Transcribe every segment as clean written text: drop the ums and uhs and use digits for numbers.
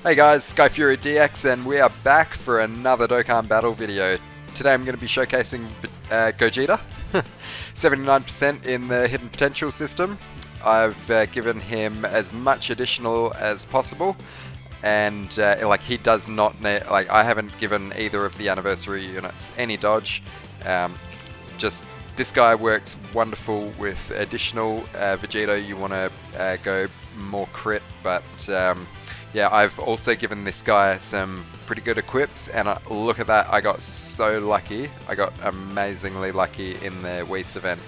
Hey guys, SkyfuryDX, and we are back for another Dokkan battle video. Today I'm going to be showcasing Gogeta, 79% in the hidden potential system. I've given him as much additional as possible, and he does not need, I haven't given either of the anniversary units any dodge. Just this guy works wonderful with additional. Vegeta, you want to go more crit, but yeah, I've also given this guy some pretty good equips, and look at that, I got so lucky. I got amazingly lucky in the Whis event.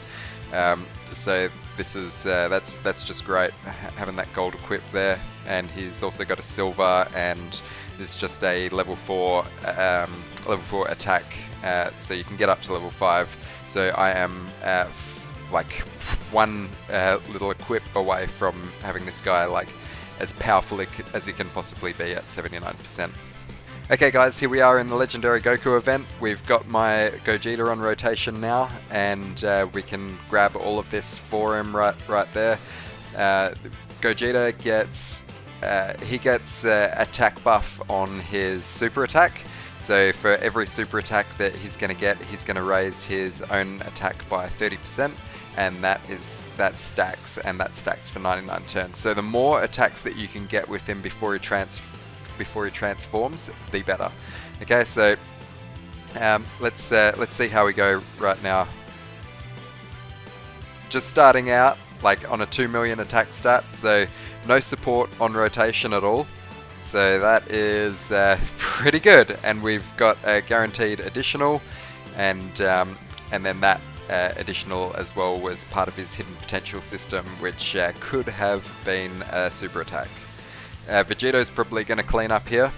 So this is that's just great, having that gold equip there, and he's also got a silver, and this is just a level 4 attack, so you can get up to level 5. So I am like one little equip away from having this guy like as powerful as he can possibly be at 79%. Okay guys, here we are in the Legendary Goku event. We've got my Gogeta on rotation now, and we can grab all of this for him right there. Gogeta gets attack buff on his super attack. So for every super attack that he's going to get, he's going to raise his own attack by 30%. And that stacks, and that stacks for 99 turns. So the more attacks that you can get with him before he transforms, the better. Okay, so let's see how we go right now. Just starting out like on a 2 million attack stat, so no support on rotation at all. So that is pretty good, and we've got a guaranteed additional, and then that additional as well was part of his hidden potential system, which could have been a super attack. Vegeto's probably going to clean up here.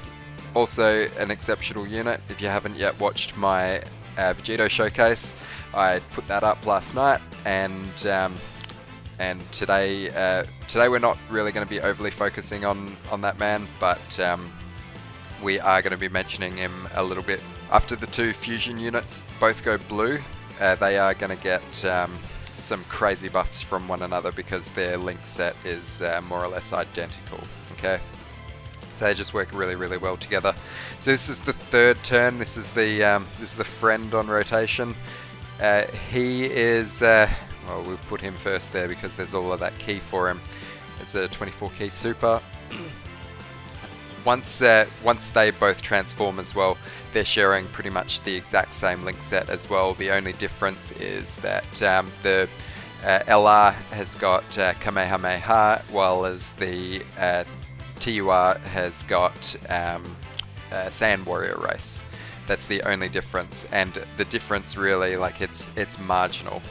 Also an exceptional unit. If you haven't yet watched my Vegeta showcase, I put that up last night, and today we're not really going to be overly focusing on that man, but we are going to be mentioning him a little bit. After the two fusion units both go blue, they are going to get some crazy buffs from one another because their link set is more or less identical. Okay, so they just work really well together. So this is the third turn. This is the friend on rotation. He is well, we'll put him first there because there's all of that key for him. It's a 24 key super. Once they both transform as well, they're sharing pretty much the exact same link set as well. The only difference is that the LR has got Kamehameha, while as the TUR has got Sand Warrior Race. That's the only difference, and the difference really, like, it's marginal.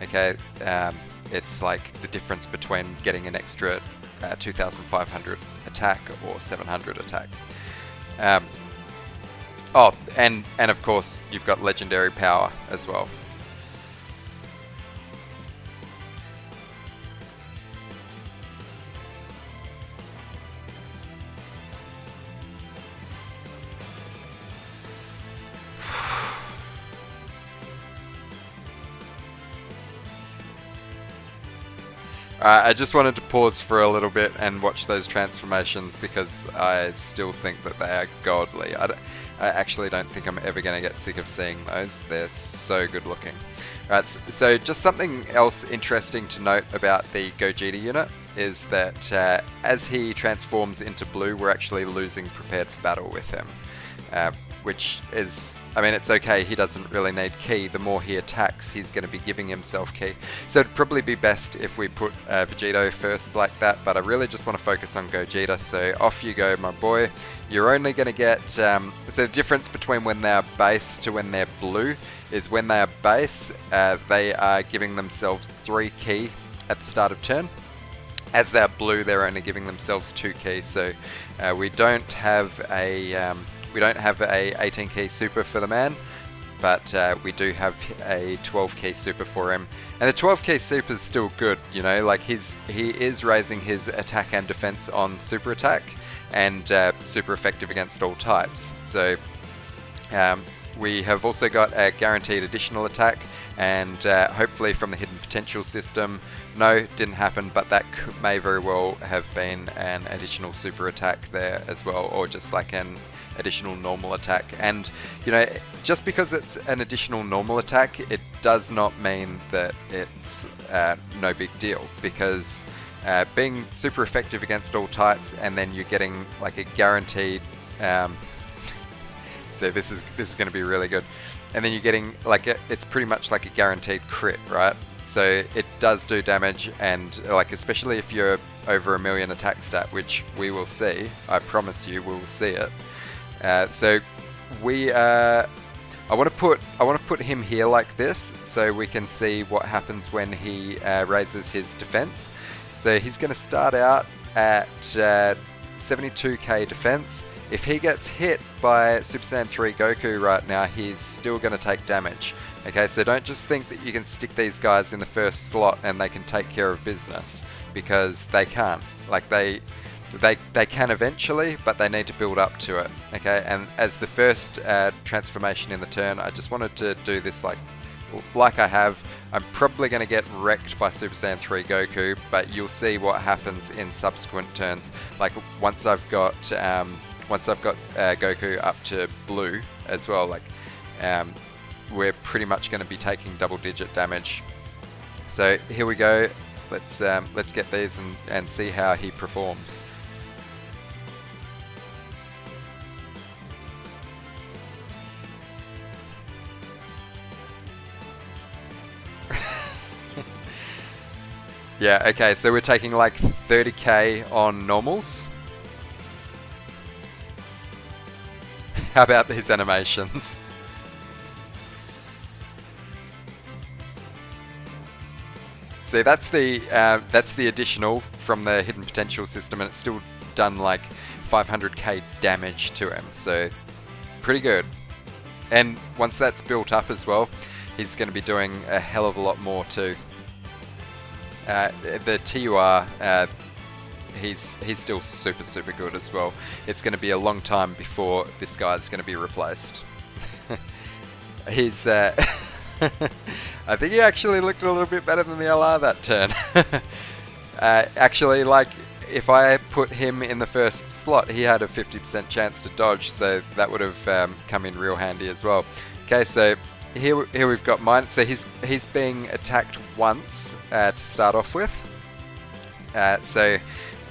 Okay, it's like the difference between getting an extra 2,500 attack or 700 attack. Oh, and of course you've got legendary power as well. I just wanted to pause for a little bit and watch those transformations because I still think that they are godly. I actually don't think I'm ever going to get sick of seeing those. They're so good looking. Right, so just something else interesting to note about the Gogeta unit is that as he transforms into blue, we're actually losing prepared for battle with him. Which is, I mean, it's okay, he doesn't really need ki. The more he attacks, he's going to be giving himself ki. So it'd probably be best if we put Vegito first like that, but I really just want to focus on Gogeta, so off you go, my boy. You're only going to get, so the difference between when they're base to when they're blue is when they are base, they are giving themselves 3 ki at the start of turn. As they're blue, they're only giving themselves 2 ki, so we don't have a 18 key super for the man, but we do have a 12 key super for him, and the 12 key super is still good. You know, like he is raising his attack and defense on super attack, and super effective against all types. So we have also got a guaranteed additional attack, and hopefully from the hidden potential system. No, didn't happen, but that may very well have been an additional super attack there as well, or just like an additional normal attack. And you know, just because it's an additional normal attack, it does not mean that it's no big deal, because being super effective against all types, and then you're getting like a guaranteed so this is going to be really good, and then you're getting like it's pretty much like a guaranteed crit, right? So it does do damage, and like especially if you're over 1 million attack stat, which we will see, I promise you we will see it. So we I want to put him here like this, so we can see what happens when he raises his defense. So he's going to start out at 72k defense. If he gets hit by Super Saiyan 3 Goku right now, he's still going to take damage. Okay, so don't just think that you can stick these guys in the first slot and they can take care of business, because they can't. Like they can eventually, but they need to build up to it. Okay, and as the first transformation in the turn, I just wanted to do this like I have. I'm probably going to get wrecked by Super Saiyan 3 Goku, but you'll see what happens in subsequent turns. Like once I've got Goku up to blue as well, like we're pretty much going to be taking double-digit damage. So here we go. Let's get these and see how he performs. Yeah, okay, so we're taking like 30k on normals. How about these animations? See, that's the additional from the hidden potential system, and it's still done like 500k damage to him, so pretty good. And once that's built up as well, he's going to be doing a hell of a lot more too. The TUR, he's still super good as well. It's going to be a long time before this guy's going to be replaced. He's I think he actually looked a little bit better than the LR that turn. Actually, like if I put him in the first slot, he had a 50% chance to dodge, so that would have come in real handy as well. Okay, so here we've got mine. So he's being attacked once to start off with. So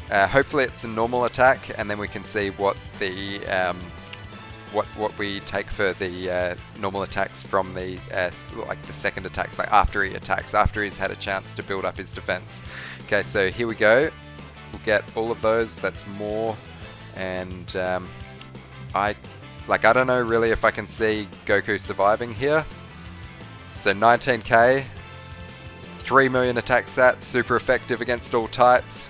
hopefully it's a normal attack, and then we can see what the what we take for the normal attacks from the like the second attacks, like after he attacks, after he's had a chance to build up his defense. Okay, so here we go. We'll get all of those. That's more, and I don't know really if I can see Goku surviving here. So 19k, 3 million attack stats, super effective against all types.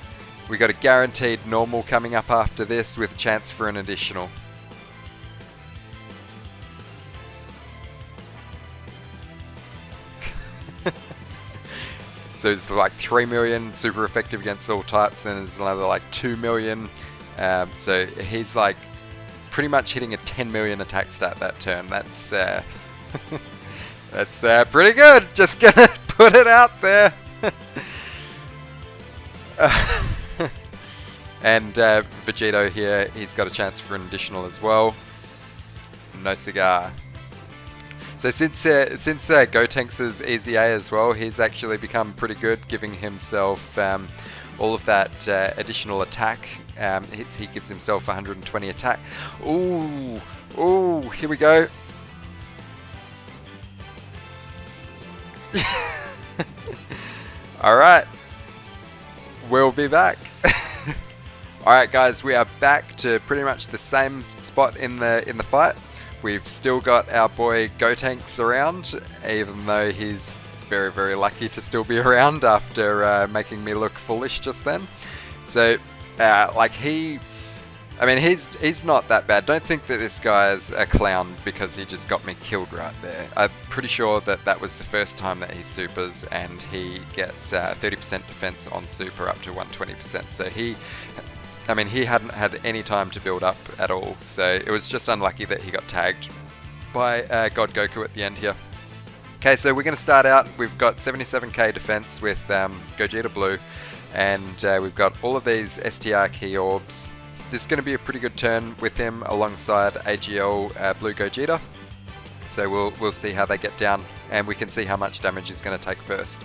We got a guaranteed normal coming up after this with a chance for an additional. So it's like 3 million super effective against all types, then there's another like 2 million. So he's like pretty much hitting a 10 million attack stat that turn. That's that's pretty good. Just gonna put it out there. And Vegito here, he's got a chance for an additional as well. No cigar. So since Gotenks' Easy A as well, he's actually become pretty good, giving himself all of that additional attack. He gives himself 120 attack. Ooh, here we go. Alright, we'll be back. Alright guys, we are back to pretty much the same spot in the fight. We've still got our boy Gotenks around, even though he's very lucky to still be around after making me look foolish just then. So, like he's not that bad. Don't think that this guy's a clown because he just got me killed right there. I'm pretty sure that was the first time that he supers, and he gets 30% defense on super up to 120%. So he hadn't had any time to build up at all, so it was just unlucky that he got tagged by God Goku at the end here. Okay, so we're going to start out, we've got 77k defense with Gogeta Blue, and we've got all of these STR key orbs. This is going to be a pretty good turn with him alongside AGL Blue Gogeta. So we'll see how they get down, and we can see how much damage he's going to take first.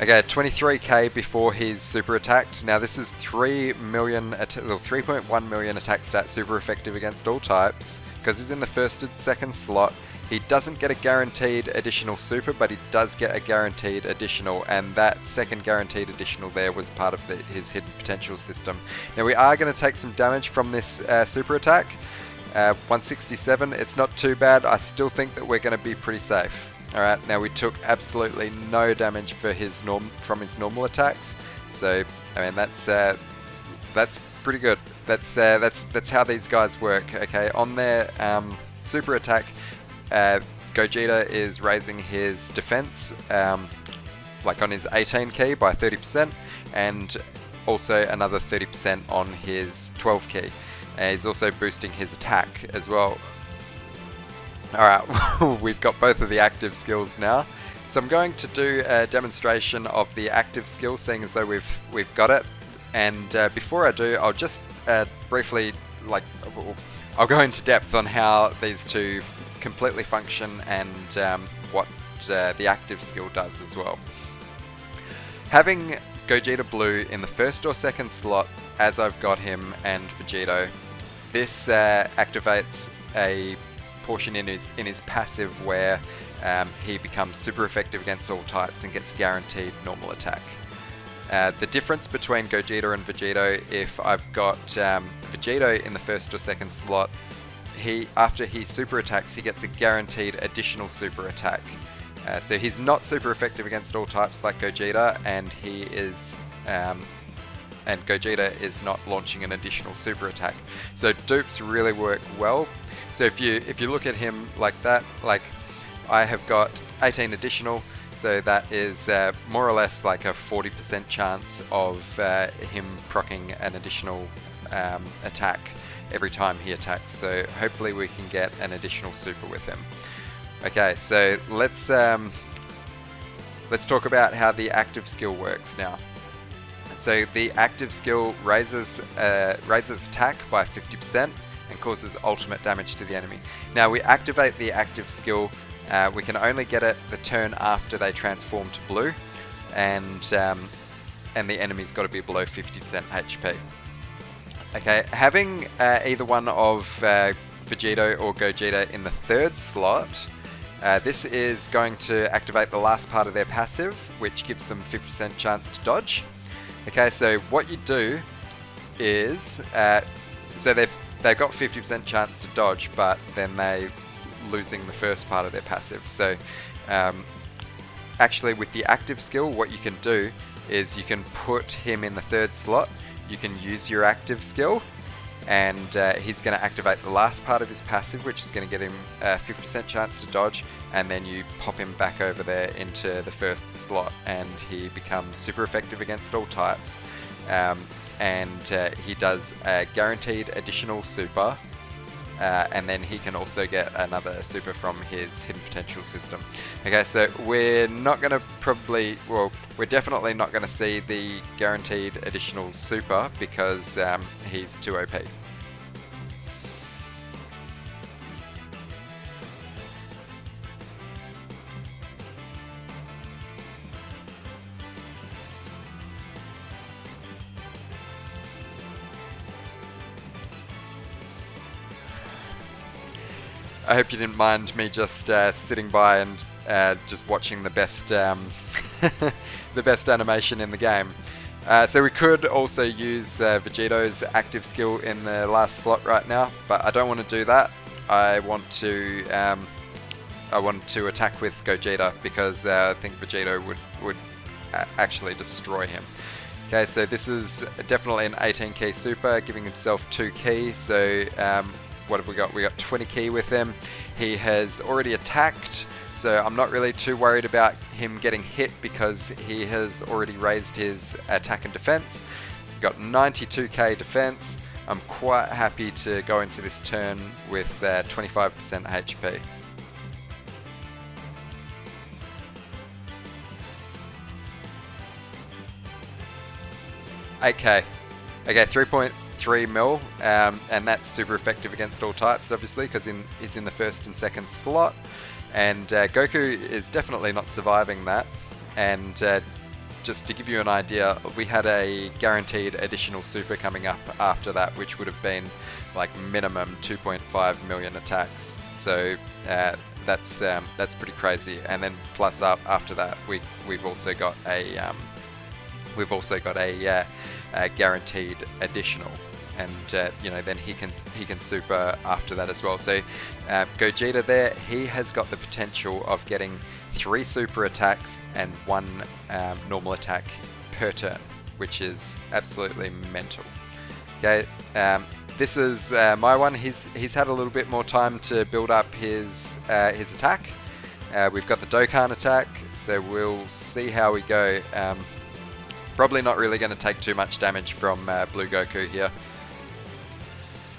Okay, 23k before he's super attacked. Now this is 3.1 million attack stat, super effective against all types. Because he's in the first and second slot, he doesn't get a guaranteed additional super, but he does get a guaranteed additional, and that second guaranteed additional there was part of his hidden potential system. Now we are going to take some damage from this super attack. 167, it's not too bad. I still think that we're going to be pretty safe. Alright, now we took absolutely no damage for from his normal attacks, so I mean that's pretty good. That's how these guys work. Okay, on their super attack, Gogeta is raising his defense, like on his 18 key by 30%, and also another 30% on his 12 key. He's also boosting his attack as well. Alright, we've got both of the active skills now. So I'm going to do a demonstration of the active skill, seeing as though we've got it. And before I do, I'll just briefly, I'll go into depth on how these two completely function and what the active skill does as well. Having Gogeta Blue in the first or second slot, as I've got him and Vegito, this activates a portion in his passive where he becomes super effective against all types and gets guaranteed normal attack. The difference between Gogeta and Vegito, if I've got Vegito in the first or second slot, after he super attacks, he gets a guaranteed additional super attack. So he's not super effective against all types like Gogeta, and Gogeta is not launching an additional super attack. So dupes really work well. So if you look at him like that, like I have got 18 additional, so that is more or less like a 40% chance of him proccing an additional attack every time he attacks. So hopefully we can get an additional super with him. Okay, so let's talk about how the active skill works now. So the active skill raises attack by 50% and causes ultimate damage to the enemy. Now we activate the active skill, we can only get it the turn after they transform to blue, and the enemy's got to be below 50% HP. Okay, having either one of Vegito or Gogeta in the third slot, this is going to activate the last part of their passive, which gives them 50% chance to dodge. Okay, so what you do is, so they've got 50% chance to dodge, but then they're losing the first part of their passive. So actually with the active skill, what you can do is you can put him in the third slot, you can use your active skill, and he's going to activate the last part of his passive, which is going to get him a 50% chance to dodge, and then you pop him back over there into the first slot, and he becomes super effective against all types. And he does a guaranteed additional super, and then he can also get another super from his hidden potential system. Okay, so we're not going to we're definitely not going to see the guaranteed additional super because he's too OP. I hope you didn't mind me just sitting by and just watching the best the best animation in the game. So we could also use Vegito's active skill in the last slot right now, but I don't want to do that. I want to attack with Gogeta because I think Vegito would actually destroy him. Okay, so this is definitely an 18 key super, giving himself 2 key. So what have we got? We got 20 key with him. He has already attacked, so I'm not really too worried about him getting hit because he has already raised his attack and defense. Got 92k defense. I'm quite happy to go into this turn with 25% HP. 8k. Okay, 3.3 mil, and that's super effective against all types, obviously, because he's in the first and second slot. And Goku is definitely not surviving that. And just to give you an idea, we had a guaranteed additional super coming up after that, which would have been like minimum 2.5 million attacks. So that's pretty crazy. And then plus up after that, we've also got a guaranteed additional, and you know, then he can super after that as well. So Gogeta there, he has got the potential of getting 3 super attacks and 1 normal attack per turn, which is absolutely mental. Okay, this is my one. He's had a little bit more time to build up his attack. We've got the Dokkan attack, so we'll see how we go. Probably not really going to take too much damage from Blue Goku here.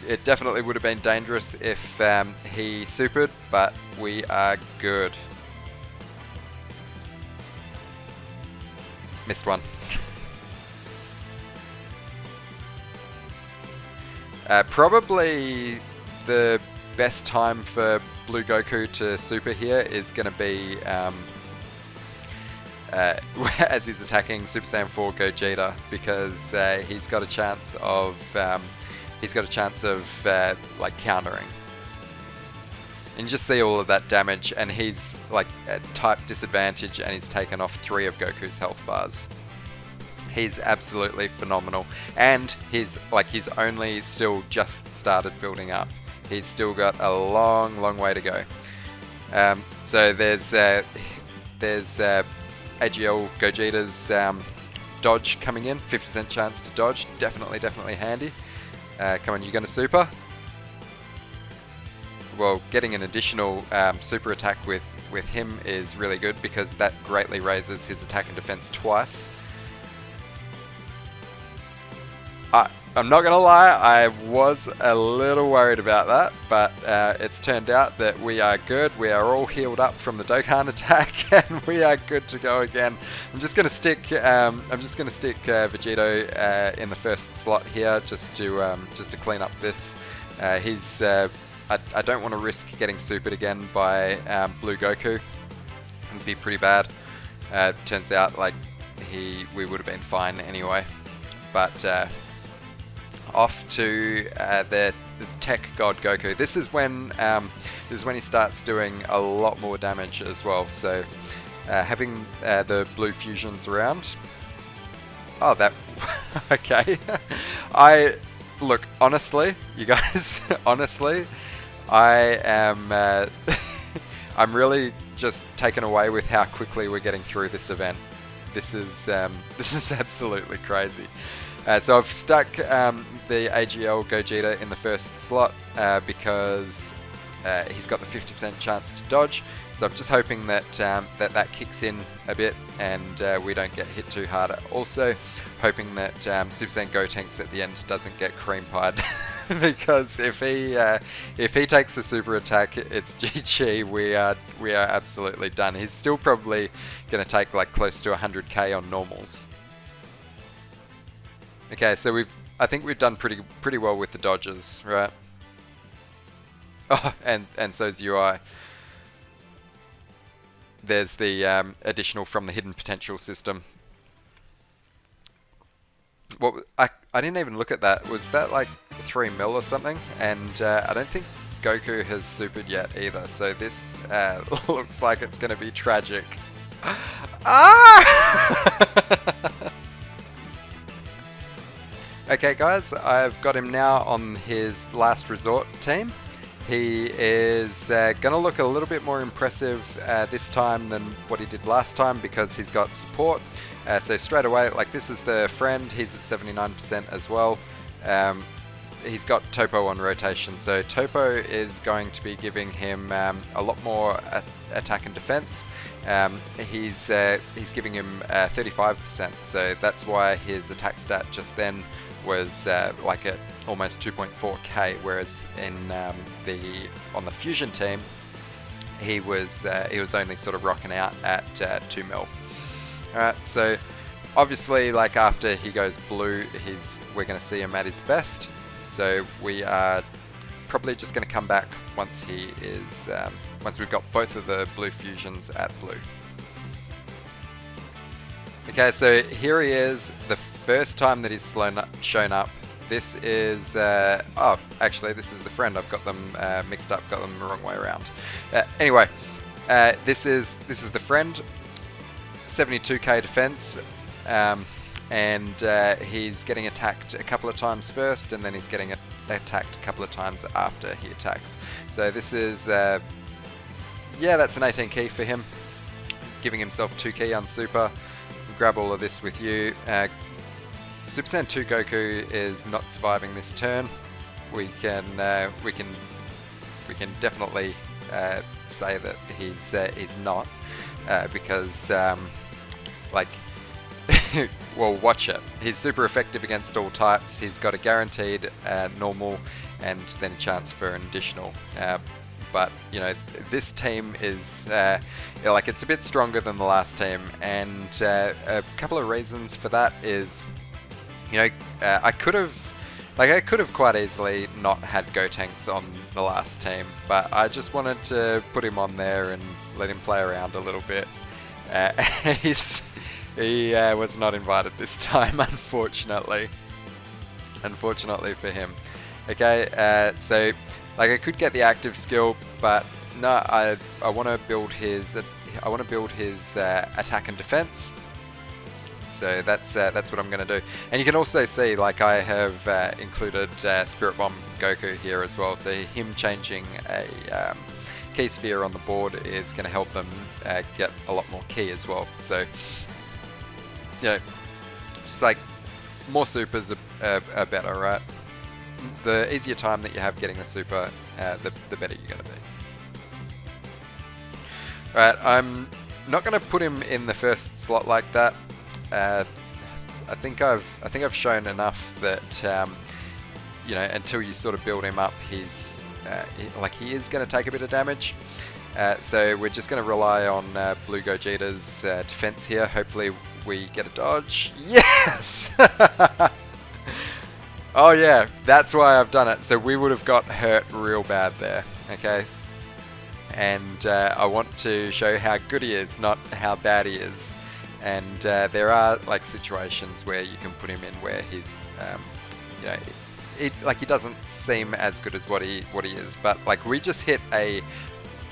It definitely would have been dangerous if he supered, but we are good. Missed one. Probably the best time for Blue Goku to super here is going to be as he's attacking Super Saiyan 4 Gogeta, because he's got a chance of like countering. And you just see all of that damage, and he's like at type disadvantage, and he's taken off 3 of Goku's health bars. He's absolutely phenomenal, and he's only still just started building up. He's still got a long way to go. So there's AGL Gogeta's dodge coming in, 50% chance to dodge, definitely handy. Come on, you're going to super? Well, getting an additional super attack with him is really good, because that greatly raises his attack and defense twice. I'm not going to lie, I was a little worried about that, but it's turned out that we are good. We are all healed up from the Dokkan attack, and we are good to go again. I'm just going to stick Vegito in the first slot here, just to clean up this. I don't want to risk getting supered again by Blue Goku. It'd be pretty bad. Turns out like we would have been fine anyway, but. Off to the Tech God Goku. This is when he starts doing a lot more damage as well. So having the blue fusions around. Oh, that okay. Look, honestly, you guys. Honestly, I am. I'm really just taken away with how quickly we're getting through this event. This is absolutely crazy. So I've stuck the AGL Gogeta in the first slot because he's got the 50% chance to dodge. So I'm just hoping that that kicks in a bit and we don't get hit too hard. Also hoping that Super Saiyan Gotenks at the end doesn't get cream pied, because if he takes the super attack, it's GG. We are absolutely done. He's still probably going to take like close to 100k on normals. Okay, so I think we've done pretty well with the dodges, right? Oh, and so's UI. There's the additional from the hidden potential system. What I didn't even look at that. Was that like 3 mil or something? And I don't think Goku has supered yet either. So this looks like it's going to be tragic. Ah! Okay guys, I've got him now on his last resort team. He is going to look a little bit more impressive this time than what he did last time, because he's got support. So straight away, like this is the friend, he's at 79% as well. He's got Topo on rotation, so Topo is going to be giving him a lot more attack and defense. He's giving him 35%, so that's why his attack stat just then was like at almost 2.4k, whereas in on the fusion team he was only sort of rocking out at 2 mil. Alright, so Obviously, like after he goes blue, we're going to see him at his best. So we are probably just going to come back once he is once we've got both of the blue fusions at blue. Okay, so here he is, the first time that he's shown up. This is oh, actually, this is the friend. I've got them mixed up, got them the wrong way around. Anyway, this is the friend. 72k defense. And he's getting attacked a couple of times first, and then he's getting attacked a couple of times after he attacks. So this is, yeah, that's an 18 key for him, giving himself 2 key on super. Grab all of this with you. Super Saiyan 2 Goku is not surviving this turn. We can definitely say that he's not, because like. Well, watch it. He's super effective against all types. He's got a guaranteed normal and then a chance for an additional. But, you know, this team is, like, it's a bit stronger than the last team. And a couple of reasons for that is, you know, I could have quite easily not had Gotenks on the last team. But I just wanted to put him on there and let him play around a little bit. He was not invited this time, unfortunately. Unfortunately for him. Okay, so like I could get the active skill, but no, I want to build his attack and defense. So that's what I'm going to do. And you can also see, like, I have included Spirit Bomb Goku here as well. So him changing a key sphere on the board is going to help them get a lot more key as well. So, you know, just like more supers are better, right? The easier time that you have getting the super, the better you're going to be. Alright, I'm not going to put him in the first slot like that. I think I've shown enough that you know, until you sort of build him up, he is going to take a bit of damage. So we're just going to rely on Blue Gogeta's defense here. Hopefully we get a dodge. Yes! Oh yeah, that's why I've done it. So we would have got hurt real bad there, okay? And I want to show how good he is, not how bad he is. And there are like situations where you can put him in where he's, you know, like he doesn't seem as good as what he is. But like we just hit a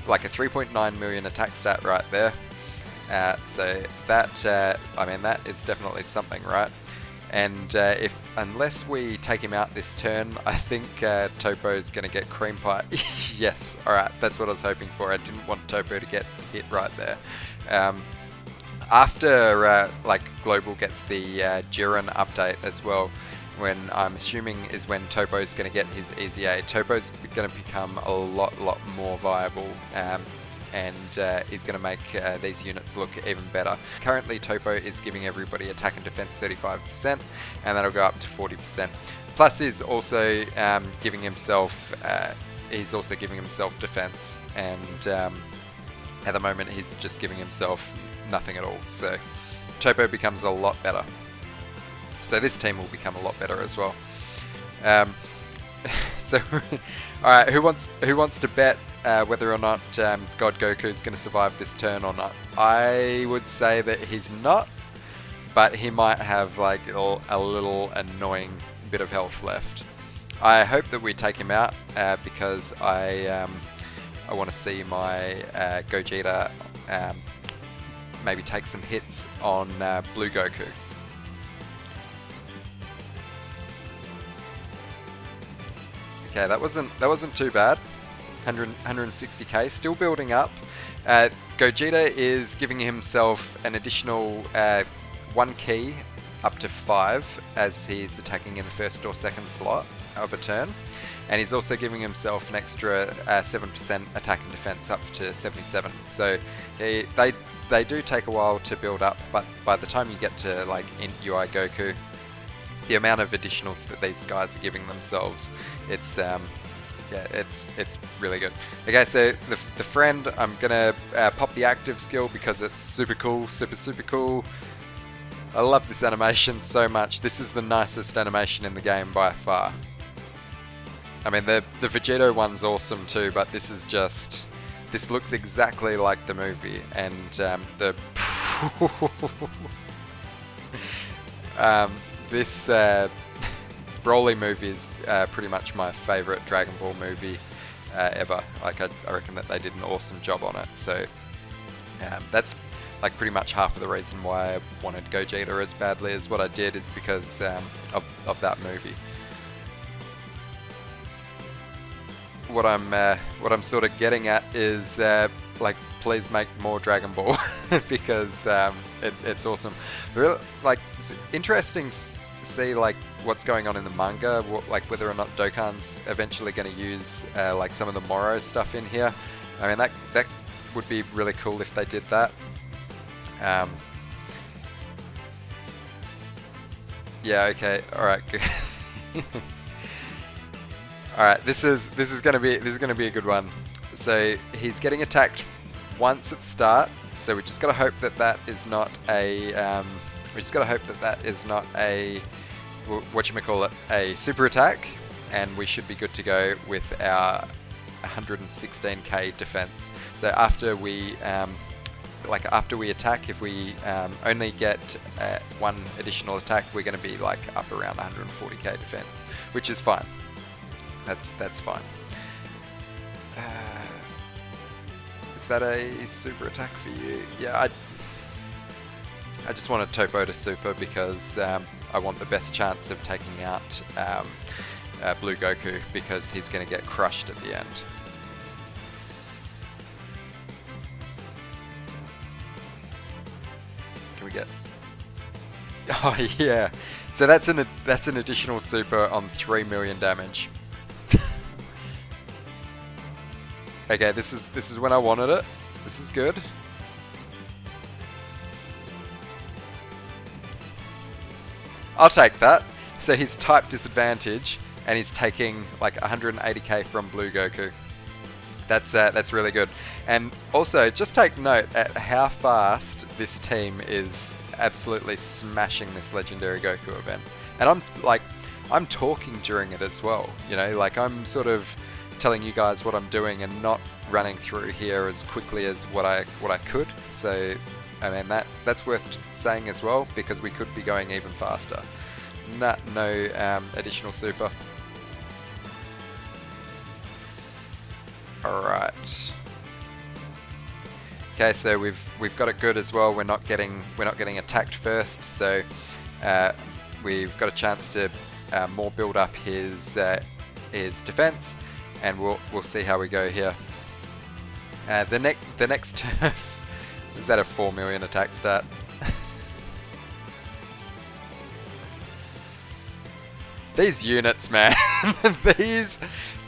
3.9 million attack stat right there. So that, I mean, that is definitely something, right? And unless we take him out this turn, I think Topo's going to get cream pie. Yes, alright, that's what I was hoping for. I didn't want Topo to get hit right there. After like Global gets the Jiren update as well, when I'm assuming is when Topo's going to get his Easy A. Topo's going to become a lot more viable. And is going to make these units look even better. Currently Topo is giving everybody attack and defense 35%, and that'll go up to 40%. Plus he's also giving himself defense, and at the moment he's just giving himself nothing at all. So Topo becomes a lot better. So this team will become a lot better as well. So alright, who wants to bet whether or not God Goku is going to survive this turn or not? I would say that he's not, but he might have like a little annoying bit of health left. I hope that we take him out because I want to see my Gogeta maybe take some hits on Blue Goku. Okay, that wasn't too bad. 160k, still building up. Gogeta is giving himself an additional 1 key up to 5 as he's attacking in the first or second slot of a turn, and he's also giving himself an extra 7% attack and defense up to 77. So they do take a while to build up, but by the time you get to like in UI Goku, the amount of additionals that these guys are giving themselves, it's yeah, it's really good. Okay, so the friend, I'm gonna pop the active skill because it's super cool, super cool. I love this animation so much. This is the nicest animation in the game by far. I mean, the Vegito one's awesome too, but this is just... This looks exactly like the movie, and the... this Broly movie is pretty much my favourite Dragon Ball movie ever. Like, I reckon that they did an awesome job on it, so that's like pretty much half of the reason why I wanted Gogeta as badly as what I did, is because of that movie. What I'm sort of getting at is like, please make more Dragon Ball because it's awesome. Really, like, it's interesting to see like what's going on in the manga, like whether or not Dokkan's eventually going to use like some of the Moro stuff in here. I mean, that would be really cool if they did that. Yeah. Okay. All right. Good. All right. This is gonna be a good one. So he's getting attacked once at the start. So we just gotta hope that that is not a whatchamacallit, a super attack, and we should be good to go with our 116k defense. So after we attack, if we only get one additional attack, we're going to be like up around 140k defense, which is fine. That's fine. Is that a super attack for you? Yeah, I just want a Topo to super because I want the best chance of taking out Blue Goku, because he's going to get crushed at the end. Can we get... Oh yeah, so that's an additional super on 3 million damage. Okay, this is when I wanted it. This is good. I'll take that. So he's type disadvantage, and he's taking like 180k from Blue Goku. That's really good. And also, just take note at how fast this team is absolutely smashing this Legendary Goku event. And I'm talking during it as well. You know, like, I'm sort of telling you guys what I'm doing and not running through here as quickly as what I could. So, I mean, that's worth saying as well, because we could be going even faster. No additional super. Alright. Okay, so we've got it good as well. We're not getting attacked first, so we've got a chance to more build up his defense, and we'll see how we go here. The next turf is that a 4 million attack stat? These units, man. these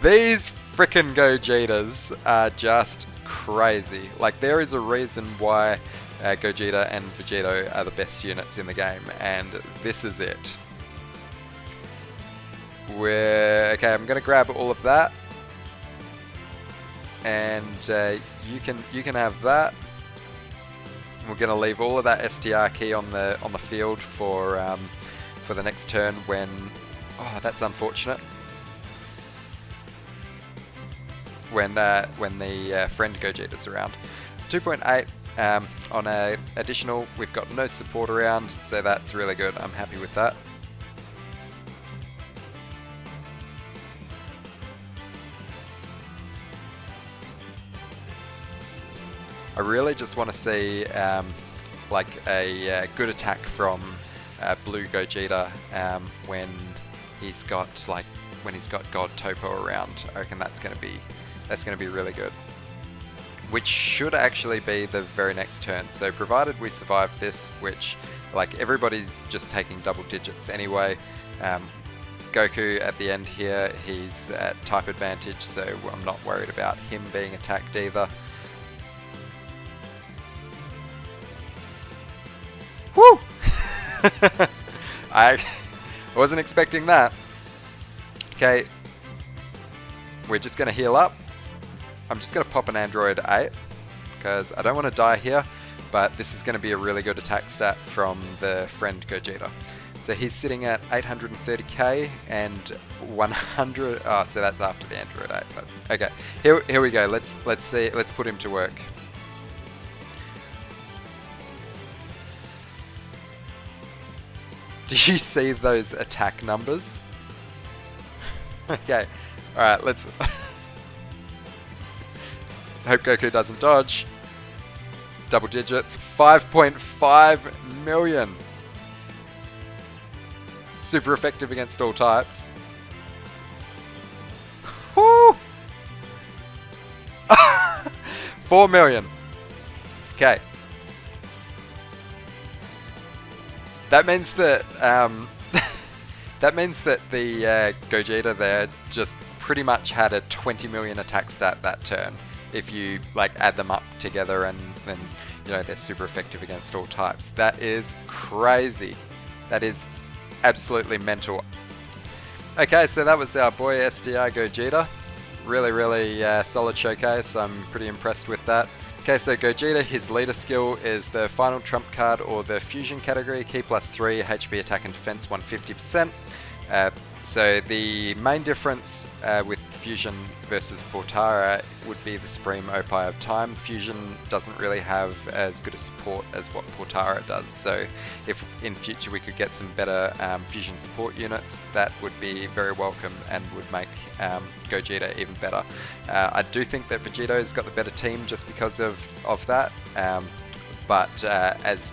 frickin' Gogetas are just crazy. Like, there is a reason why Gogeta and Vegito are the best units in the game, and this is it. Okay, I'm gonna grab all of that, and you can have that. We're gonna leave all of that STR key on the field for the next turn when. Oh, that's unfortunate. When the friend Gogeta's around. 2.8 on a additional. We've got no support around, so that's really good. I'm happy with that. I really just want to see like a good attack from Blue Gogeta when he's got God Topo around. I reckon that's gonna be really good. Which should actually be the very next turn. So provided we survive this, which, like, everybody's just taking double digits anyway. Goku at the end here, he's at type advantage, so I'm not worried about him being attacked either. Woo! I wasn't expecting that. Okay, we're just going to heal up. I'm just going to pop an Android 8 because I don't want to die here. but this is going to be a really good attack stat from the friend Gogeta. So he's sitting at 830k and 100. Oh, so that's after the Android 8. But okay, here we go. Let's see. Let's put him to work. Do you see those attack numbers? Okay, all right. Let's hope Goku doesn't dodge. Double digits. 5.5 million. Super effective against all types. Woo! 4 million. Okay. That means that that means that the Gogeta there just pretty much had a 20 million attack stat that turn. If you like add them up together, and then you know they're super effective against all types. That is crazy. That is absolutely mental. Okay, so that was our boy SDI Gogeta. Really solid showcase. I'm pretty impressed with that. Okay, so Gogeta, his leader skill is the final trump card or the fusion category, Ki +3, HP attack and defense 150%. So the main difference with Fusion versus Portara would be the Supreme Opie of Time. Fusion doesn't really have as good a support as what Portara does, so if in future we could get some better Fusion support units, that would be very welcome and would make Gogeta even better. I do think that Vegeto's got the better team just because of that, but as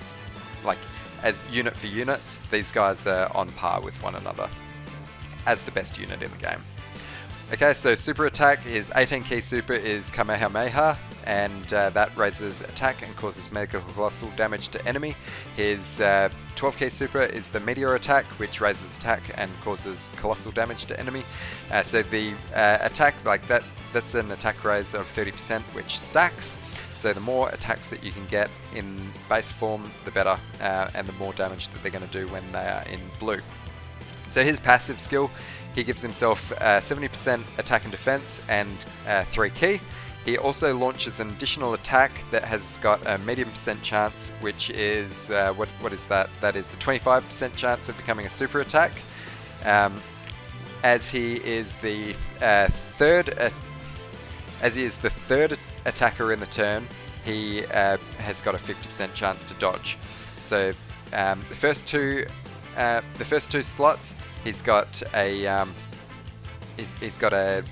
unit for units, these guys are on par with one another as the best unit in the game. Okay, so super attack, his 18 key super is Kamehameha, and that raises attack and causes mega colossal damage to enemy. His 12 key super is the meteor attack, which raises attack and causes colossal damage to enemy. So the attack, like that's an attack raise of 30%, which stacks. So the more attacks that you can get in base form, the better, and the more damage that they're going to do when they are in blue. So his passive skill, he gives himself 70% attack and defense and 3 key. He also launches an additional attack that has got a medium percent chance, which is, what is that? That is a 25% chance of becoming a super attack. As he is the third attacker in the turn, he has got a 50% chance to dodge. So the first two slots, he's got a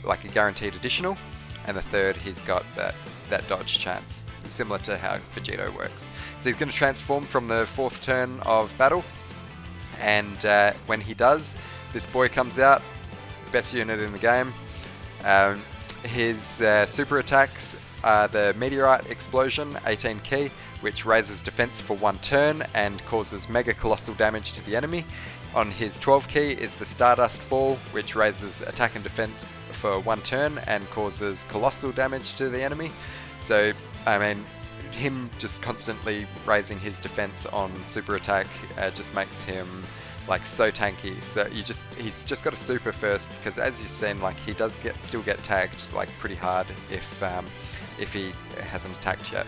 like a guaranteed additional, and the third he's got that dodge chance, similar to how Vegeta works. So he's going to transform from the 4th turn of battle, and when he does, this boy comes out, best unit in the game. His super attacks are the Meteorite Explosion, 18 key, which raises defense for 1 turn and causes mega colossal damage to the enemy. On his 12 key is the Stardust Fall, which raises attack and defense for 1 turn and causes colossal damage to the enemy. So, I mean, him just constantly raising his defense on super attack just makes him like so tanky. So he's just got a super first, because as you've seen, like he does still get tagged like pretty hard if he hasn't attacked yet.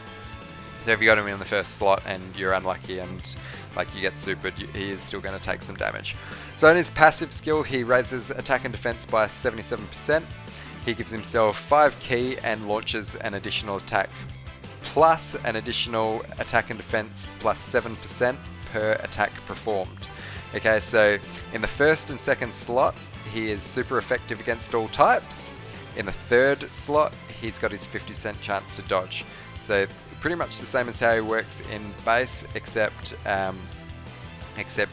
So if you got him in the first slot and you're unlucky and like you get supered, he is still going to take some damage. So in his passive skill, he raises attack and defense by 77%. He gives himself 5 key and launches an additional attack, plus an additional attack and defense plus 7% per attack performed. Okay, so in the first and second slot, he is super effective against all types. In the third slot, he's got his 50% chance to dodge. So pretty much the same as how he works in base, except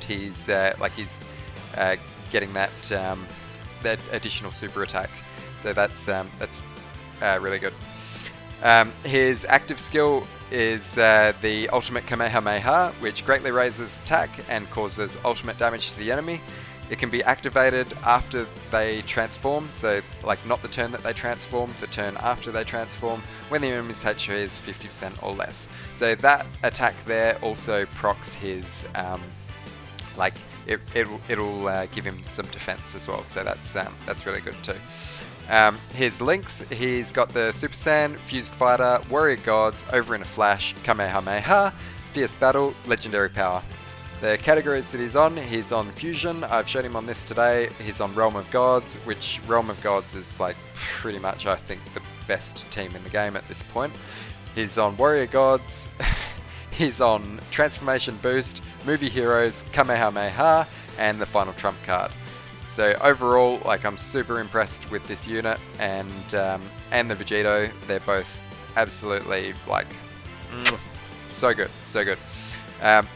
he's getting that additional super attack. So that's really good. His active skill is the Ultimate Kamehameha, which greatly raises attack and causes ultimate damage to the enemy. It can be activated after they transform, so like not the turn that they transform, the turn after they transform, when the enemy's HP is 50% or less. So that attack there also procs his, it'll give him some defense as well, so that's really good too. His links, he's got the Super Saiyan, Fused Fighter, Warrior Gods, Over in a Flash, Kamehameha, Fierce Battle, Legendary Power. The categories that he's on Fusion, I've shown him on this today. He's on Realm of Gods, which Realm of Gods is like pretty much, I think, the best team in the game at this point. He's on Warrior Gods, he's on Transformation Boost, Movie Heroes, Kamehameha, and the Final Trump card. So overall, like, I'm super impressed with this unit and the Vegito. They're both absolutely like so good, so good.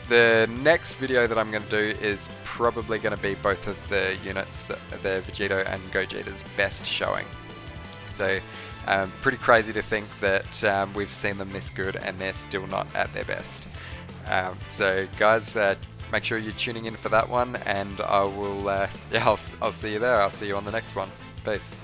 The next video that I'm going to do is probably going to be both of the units, the Vegito and Gogeta's best showing. So pretty crazy to think that we've seen them this good and they're still not at their best. So guys, make sure you're tuning in for that one, and I will, I'll see you there. I'll see you on the next one. Peace.